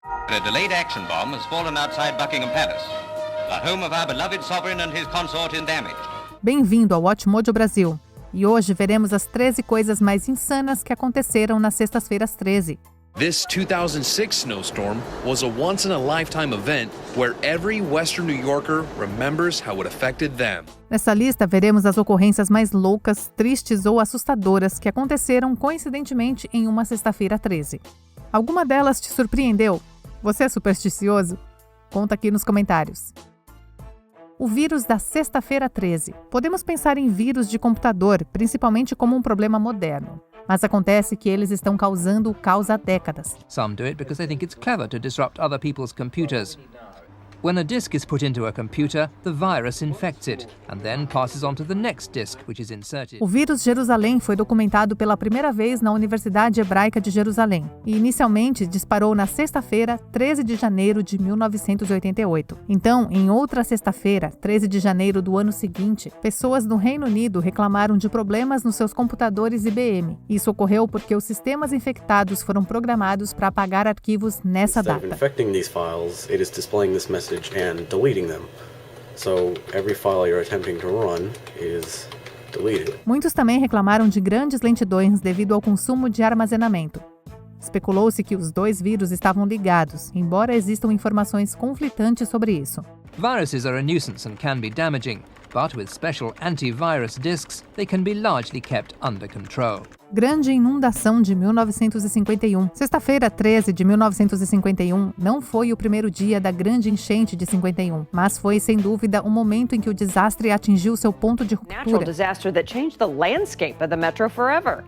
A delayed action bomb has fallen outside Buckingham Palace, the home of our beloved sovereign and his consort in damage. Bem-vindo ao Watchmojo Brasil. E hoje veremos as 13 coisas mais insanas que aconteceram nas sextas-feiras 13. This 2006 snowstorm was a once-in-a-lifetime event where every Western New Yorker remembers how it affected them. Nessa lista, veremos as ocorrências mais loucas, tristes ou assustadoras que aconteceram coincidentemente em uma sexta-feira 13. Alguma delas te surpreendeu? Você é supersticioso? Conta aqui nos comentários. O vírus da sexta-feira 13. Podemos pensar em vírus de computador, principalmente como um problema moderno. Mas acontece que eles estão causando o caos há décadas. Some do it because they think it's clever to disrupt other people's computers. When a disk is put into a computer, the virus infects it and then passes on to the next disk, which is inserted. O vírus Jerusalém foi documentado pela primeira vez na Universidade Hebraica de Jerusalém e inicialmente disparou na sexta-feira, 13 de janeiro de 1988. Então, em outra sexta-feira, 13 de janeiro do ano seguinte, pessoas no Reino Unido reclamaram de problemas nos seus computadores IBM. Isso ocorreu porque os sistemas infectados foram programados para apagar arquivos nessa data. And deleting them. So every file you're attempting to run is deleted. Muitos também reclamaram de grandes lentidões devido ao consumo de armazenamento. Especulou-se que os dois vírus estavam ligados, embora existam informações conflitantes sobre isso. Viruses are a nuisance and can be damaging, but with special antivirus disks, they can be largely kept under control. Grande inundação de 1951. Sexta-feira, 13 de 1951, não foi o primeiro dia da grande enchente de 51, mas foi, sem dúvida, o momento em que o desastre atingiu seu ponto de ruptura.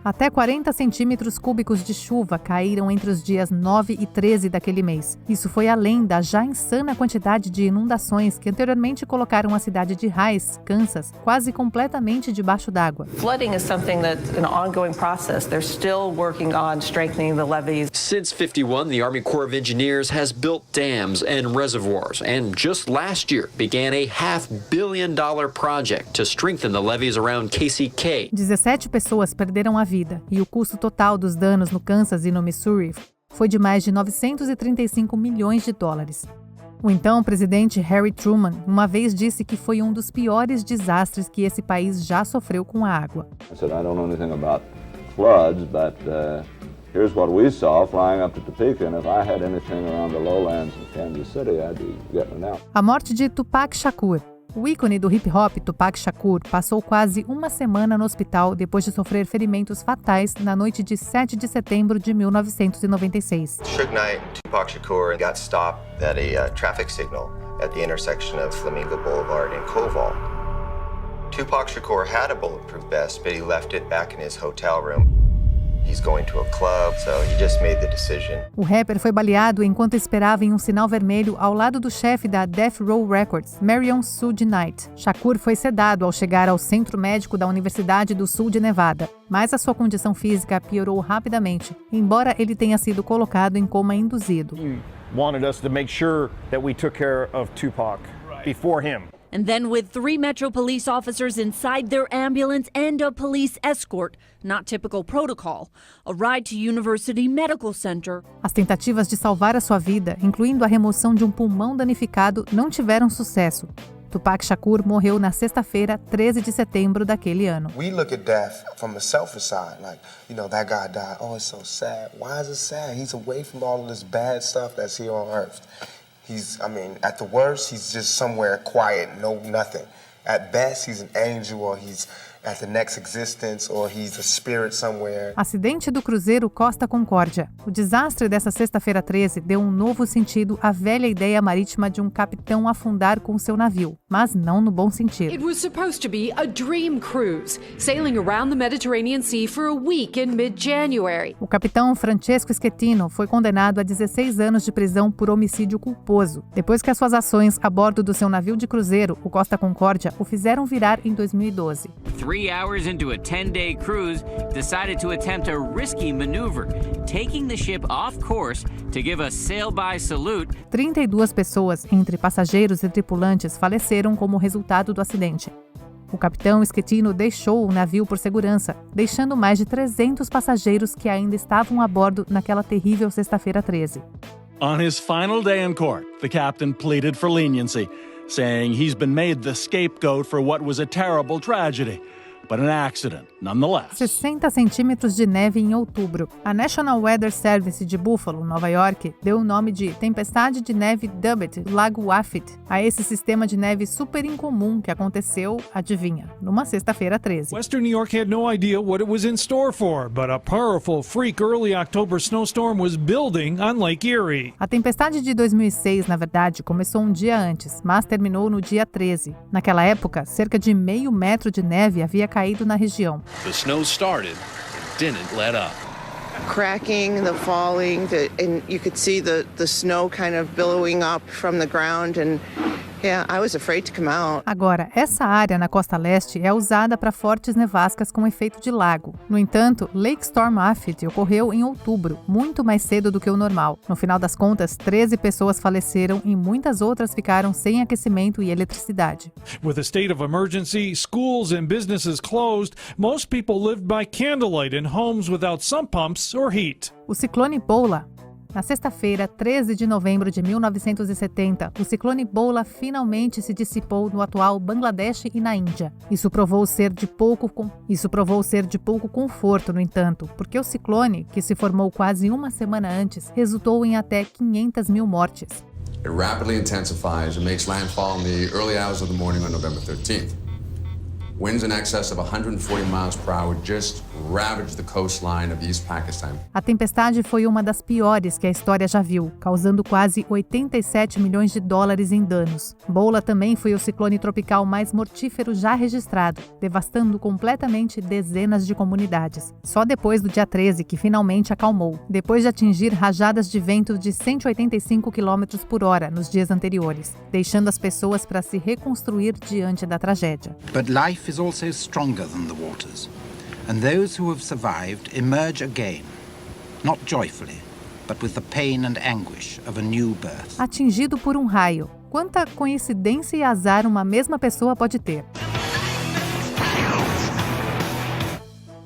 Até 40 centímetros cúbicos de chuva caíram entre os dias 9 e 13 daquele mês. Isso foi além da já insana quantidade de inundações que anteriormente colocaram a cidade de Rice, Kansas, quase completamente debaixo d'água. Flooding is something that's an ongoing process. They're still working on strengthening the levees. Since 51, the Army Corps of Engineers has built dams and reservoirs, and just last year began a $500 million project to strengthen the levees around KCK. 17 pessoas perderam a vida, e o custo total dos danos no Kansas e no Missouri foi de mais de 935 milhões de dólares. O então presidente Harry Truman uma vez disse que foi um dos piores desastres que esse país já sofreu com a água. Floods, but here's what we saw flying up to Topeka, and if I had anything around the lowlands in Kansas City, I'd be getting it out. A morte de Tupac Shakur. O ícone do hip-hop, Tupac Shakur, passou quase uma semana no hospital depois de sofrer ferimentos fatais na noite de 7 de setembro de 1996. Suge Knight and Tupac Shakur got stopped at a traffic signal at the intersection of Flamingo Boulevard and Koval. Tupac Shakur had a bulletproof vest, but he left it back in his hotel room. He's going to a club, so he just made the decision. O rapper foi baleado enquanto esperava em um sinal vermelho ao lado do chefe da Death Row Records, Marion Suge Knight. Shakur foi sedado ao chegar ao centro médico da Universidade do Sul de Nevada, mas a sua condição física piorou rapidamente, embora ele tenha sido colocado em coma induzido. You wanted us to make sure that we took care of Tupac before him. And then with 3 Metro police officers inside their ambulance and a police escort, not typical protocol, a ride to University Medical Center. As tentativas de salvar a sua vida, incluindo a remoção de um pulmão danificado, não tiveram sucesso. Tupac Shakur morreu na sexta-feira, 13 de setembro daquele ano. We look at death from a selfish side, like, that guy died. Oh, it's so sad. Why is it sad? He's away from all of this bad stuff that's here on earth. At the worst, he's just somewhere quiet, nothing. At best, he's an angel, or he's at the next existence, or he's a spirit somewhere. Acidente do cruzeiro Costa Concórdia. O desastre dessa sexta-feira 13 deu um novo sentido à velha ideia marítima de um capitão afundar com seu navio, mas não no bom sentido. It was supposed to be a dream cruise, sailing around the Mediterranean Sea for a week in mid-January. O capitão Francesco Schettino foi condenado a 16 anos de prisão por homicídio culposo, depois que as suas ações a bordo do seu navio de cruzeiro, o Costa Concórdia, o fizeram virar em 2012. 3 hours into a 10-day cruise, decided to attempt a risky maneuver, taking the ship off course to give a sail-by salute. 32 pessoas, entre passageiros e tripulantes, faleceram como resultado do acidente. O capitão Schettino deixou o navio por segurança, deixando mais de 300 passageiros que ainda estavam a bordo naquela terrível sexta-feira 13. On his final day in court, the captain pleaded for leniency, saying he's been made the scapegoat for what was a terrible tragedy, but an accident nonetheless. 60 centímetros de neve em outubro. A National Weather Service de Buffalo, Nova York, deu o nome de tempestade de neve Dubbet do Lago Lafitte a esse sistema de neve super incomum que aconteceu, adivinha, numa sexta-feira 13. Western New York had no idea what it was in store for, but a powerful freak early October snowstorm was building on Lake Erie. A tempestade de 2006, na verdade, começou um dia antes, mas terminou no dia 13. Naquela época, cerca de meio metro de neve havia caído na região. The snow started and didn't let up. Cracking, the falling, and you could see the snow kind of billowing up from the ground, and yeah, I was afraid to come out. Agora, essa área na costa leste é usada para fortes nevascas com efeito de lago. No entanto, Lake Storm Lafitte ocorreu em outubro, muito mais cedo do que o normal. No final das contas, 13 pessoas faleceram e muitas outras ficaram sem aquecimento e eletricidade. With a state of emergency, schools and businesses closed, most people lived by candlelight in homes without sump pumps or heat. O ciclone Bola. Na sexta-feira, 13 de novembro de 1970, o ciclone Bola finalmente se dissipou no atual Bangladesh e na Índia. Isso provou ser de pouco conforto, no entanto, porque o ciclone, que se formou quase uma semana antes, resultou em até 500 mil mortes. It rapidly intensifies and makes landfall in the early hours of the morning on November 13th. Winds in excess of 140 miles per hour just ravaged the coastline of East Pakistan. A tempestade foi uma das piores que a história já viu, causando quase 87 milhões de dólares em danos. Bola também foi o ciclone tropical mais mortífero já registrado, devastando completamente dezenas de comunidades. Só depois do dia 13 que finalmente acalmou, depois de atingir rajadas de vento de 185 km por hora nos dias anteriores, deixando as pessoas para se reconstruir diante da tragédia. But life is also stronger than the waters, and those who have survived emerge again, not joyfully, but with the pain and anguish of a new birth. Atingido por um raio. Quanta coincidência e azar uma mesma pessoa pode ter?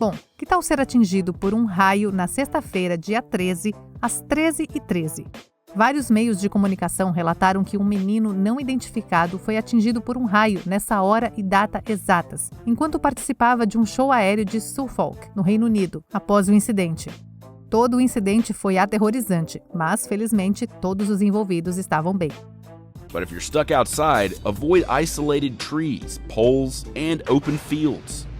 Bom, que tal ser atingido por um raio na sexta-feira, dia 13, às 13h13? Vários meios de comunicação relataram que um menino não identificado foi atingido por um raio nessa hora e data exatas, enquanto participava de um show aéreo de Suffolk, no Reino Unido, após o incidente. Todo o incidente foi aterrorizante, mas, felizmente, todos os envolvidos estavam bem. But if you're stuck outside, avoid isolated trees, poles, and open fields.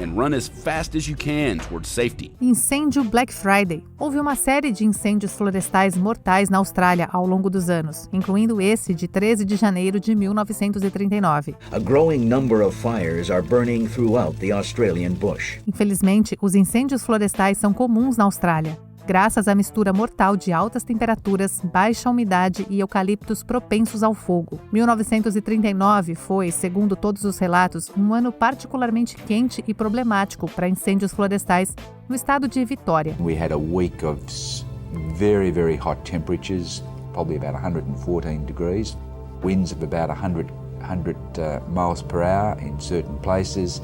And run as fast as you can towards safety. Incêndio Black Friday. Houve uma série de incêndios florestais mortais na Austrália ao longo dos anos, incluindo esse de 13 de janeiro de 1939. A growing number of fires are burning throughout the Australian bush. Infelizmente, os incêndios florestais são comuns na Austrália, graças à mistura mortal de altas temperaturas, baixa umidade e eucaliptos propensos ao fogo. 1939 foi, segundo todos os relatos, um ano particularmente quente e problemático para incêndios florestais no estado de Vitória. We had a week of very, very hot temperatures, probably about 114 degrees, winds of about 100 miles per hour in certain places,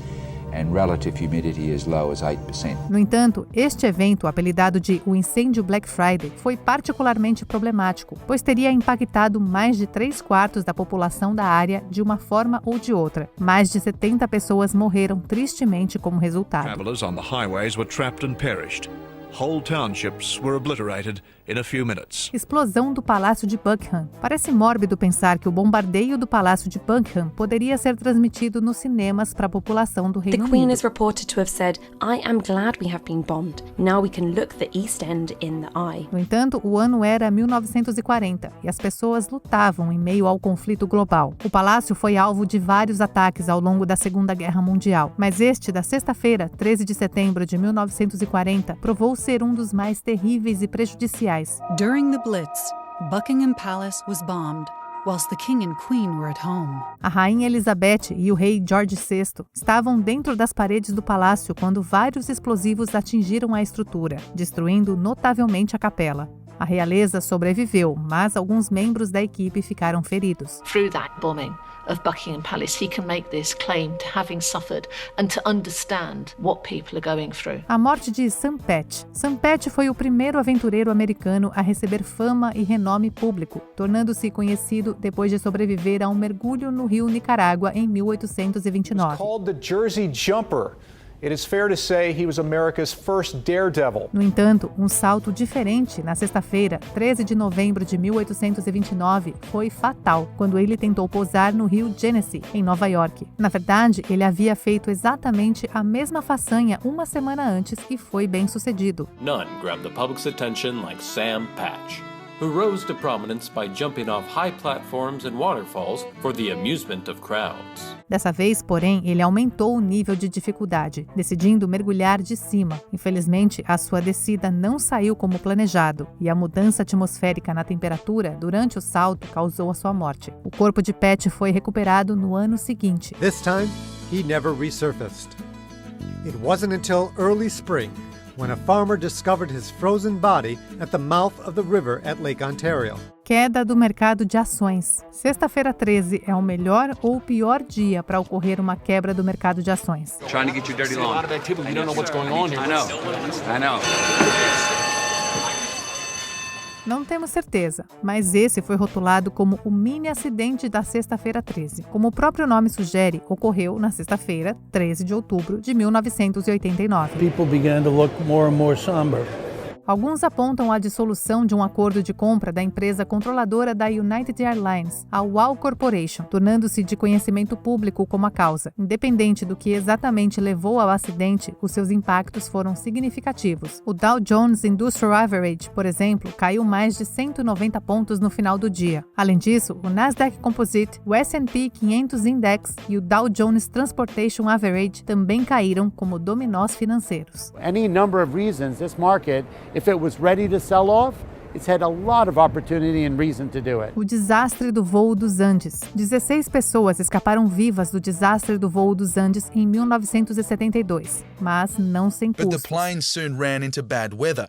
and relative humidity as low as 8%. No entanto, este evento, apelidado de o Incêndio Black Friday, foi particularmente problemático, pois teria impactado mais de 3/4 da população da área de uma forma ou de outra. Mais de 70 pessoas morreram tristemente como resultado. Travelers on the highways were trapped and perished. Whole townships were obliterated in a few minutes. Explosão do Palácio de Buckingham. Parece mórbido pensar que o bombardeio do Palácio de Buckingham poderia ser transmitido nos cinemas para a população do Reino Unido. The Queen is reported to have said, "I am glad we have been bombed. Now we can look the East End in the eye." No entanto, o ano era 1940 e as pessoas lutavam em meio ao conflito global. O palácio foi alvo de vários ataques ao longo da Segunda Guerra Mundial, mas este da sexta-feira, 13 de setembro de 1940, provou ser um dos mais terríveis e prejudiciais. During the Blitz, Buckingham Palace was bombed, whilst the King and Queen were at home. A rainha Elizabeth e o rei George VI estavam dentro das paredes do palácio quando vários explosivos atingiram a estrutura, destruindo notavelmente a capela. A realeza sobreviveu, mas alguns membros da equipe ficaram feridos. Through that bombing, of Buckingham Palace, he can make this claim to having suffered and to understand what people are going through. A morte de Sam Patch. Sam Patch foi o primeiro aventureiro americano a receber fama e renome público, tornando-se conhecido depois de sobreviver a um mergulho no rio Nicarágua em 1829. Called the Jersey Jumper. It is fair to say he was America's first daredevil. No entanto, um salto diferente na sexta-feira, 13 de novembro de 1829, foi fatal quando ele tentou pousar no rio Genesee, em Nova York. Na verdade, ele havia feito exatamente a mesma façanha uma semana antes e foi bem sucedido. None grabbed the public's attention like Sam Patch, who rose to prominence by jumping off high platforms and waterfalls for the amusement of crowds. Dessa vez, porém, ele aumentou o nível de dificuldade, decidindo mergulhar de cima. Infelizmente, a sua descida não saiu como planejado, e a mudança atmosférica na temperatura durante o salto causou a sua morte. O corpo de Patch foi recuperado no ano seguinte. This time, he never resurfaced. It wasn't until early spring when a farmer discovered his frozen body at the mouth of the river at Lake Ontario. Queda do mercado de ações. Sexta-feira 13 é o melhor ou o pior dia para ocorrer uma quebra do mercado de ações. Trying to get your dirty laundry. A lot of activity. You don't know what's going on here. I know. Não temos certeza, mas esse foi rotulado como o mini acidente da sexta-feira 13. Como o próprio nome sugere, ocorreu na sexta-feira, 13 de outubro de 1989. People began to look more and more somber. Alguns apontam a dissolução de um acordo de compra da empresa controladora da United Airlines, a WOW Corporation, tornando-se de conhecimento público como a causa. Independente do que exatamente levou ao acidente, os seus impactos foram significativos. O Dow Jones Industrial Average, por exemplo, caiu mais de 190 pontos no final do dia. Além disso, o Nasdaq Composite, o S&P 500 Index e o Dow Jones Transportation Average também caíram como dominós financeiros. Any number of reasons this market, if it was ready to sell off, it's had a lot of opportunity and reason to do it. O desastre do voo dos Andes. 16 pessoas escaparam vivas do desastre do voo dos Andes em 1972, mas não sem custos. But the plane soon ran into bad weather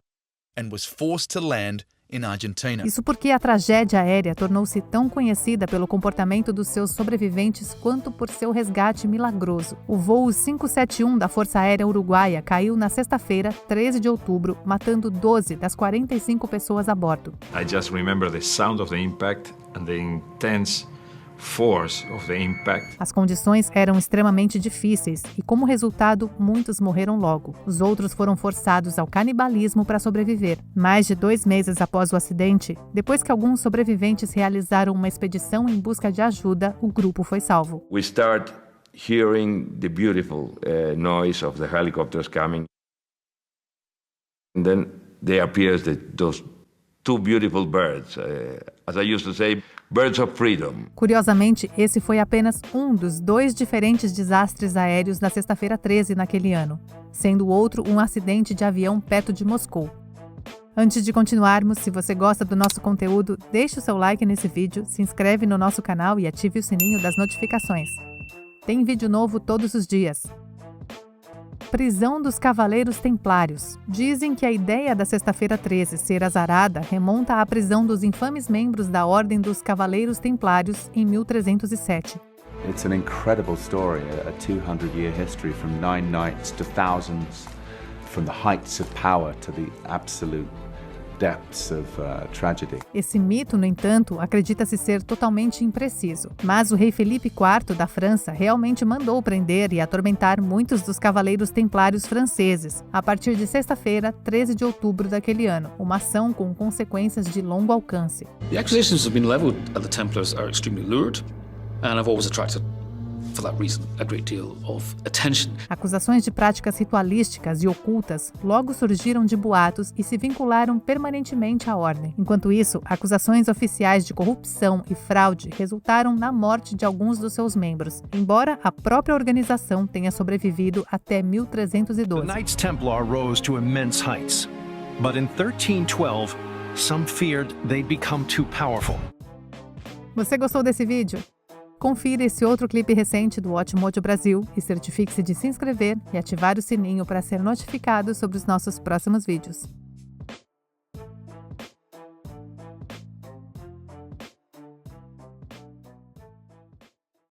and was forced to land in Argentina. Isso porque a tragédia aérea tornou-se tão conhecida pelo comportamento dos seus sobreviventes quanto por seu resgate milagroso. O voo 571 da Força Aérea Uruguaia caiu na sexta-feira, 13 de outubro, matando 12 das 45 pessoas a bordo. I just remember the sound of the impact and the intense force of the impact. As condições eram extremamente difíceis e, como resultado, muitos morreram logo. Os outros foram forçados ao canibalismo para sobreviver. Mais de 2 meses após o acidente, depois que alguns sobreviventes realizaram uma expedição em busca de ajuda, o grupo foi salvo. We start hearing the beautiful noise of the helicopters coming. And then there appears those two beautiful birds, as I used to say, birds of freedom. Curiosamente, esse foi apenas um dos 2 diferentes desastres aéreos da sexta-feira 13 naquele ano, sendo o outro um acidente de avião perto de Moscou. Antes de continuarmos, se você gosta do nosso conteúdo, deixe o seu like nesse vídeo, se inscreve no nosso canal e ative o sininho das notificações. Tem vídeo novo todos os dias. Prisão dos Cavaleiros Templários. Dizem que a ideia da sexta-feira 13 ser azarada remonta à prisão dos infames membros da Ordem dos Cavaleiros Templários em 1307. It's an incredible story, a 200-year history from 9 knights to thousands, from the heights of power to the absolute depths of tragedy. Esse mito, no entanto, acredita-se ser totalmente impreciso. Mas o rei Felipe IV da França realmente mandou prender e atormentar muitos dos cavaleiros templários franceses, a partir de sexta-feira, 13 de outubro daquele ano, uma ação com consequências de longo alcance. The accusations have been leveled at the Templars are extremely lurid, and have always attracted, for that reason, a great deal of attention. Acusações de práticas ritualísticas e ocultas logo surgiram de boatos e se vincularam permanentemente à ordem. Enquanto isso, acusações oficiais de corrupção e fraude resultaram na morte de alguns dos seus membros, embora a própria organização tenha sobrevivido até 1312. The Knights Templar rose to immense heights, but in 1312, some feared they'd become too powerful. Você gostou desse vídeo? Confira esse outro clipe recente do Watchmojo Brasil e certifique-se de se inscrever e ativar o sininho para ser notificado sobre os nossos próximos vídeos.